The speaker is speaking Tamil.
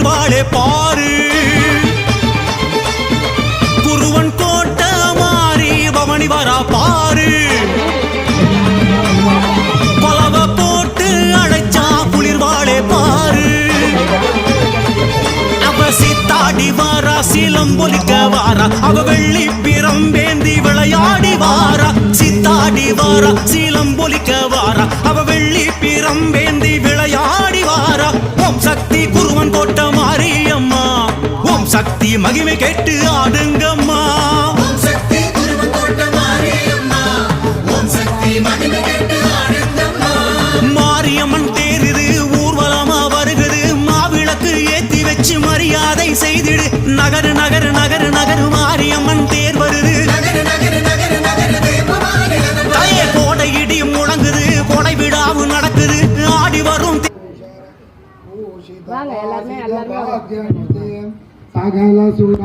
குளிர்வாளே பாரு குருவன் கோட்டை மாறி பவனி வரா பாரு பலவ போட்டு அழைச்சா குளிர்வாளே பாரு அவ சித்தாடி வாரா சிலம்பொலிக்க வாரா அவ வெள்ளி பிரம்பேந்தி விளையாடி வாரா சித்தாடி வாரா சிலம்பொலிக்க வாரா அவ வெள்ளி பிரம்பேந்தி விளையாடி வாரா ஓம் சக்தி குருவன் கோட்ட மாரியம்மா ஓம் சக்தி மகிமை கேட்டு ஆடுங்கம்மா ஓம் சக்தி குருவன் கோட்ட மாரியம்மா ஓம் சக்தி மகிமை கேட்டு ஆடுங்கம்மா மாரியம்மன் தேருது ஊர்வலமா வருகுது மாவிளக்கு ஏத்தி வச்சு மரியாதை செய்திடு நகரு நகரு நகரு நகரு மாரியம்மன் தேர் வருது நகரு நகரு நகரு நகரு தேவமாரி தாயே கோடை இடி முழங்குது கொடை விடாவு நடக்குது ஆடி வரும் வாங்க எல்லாருமே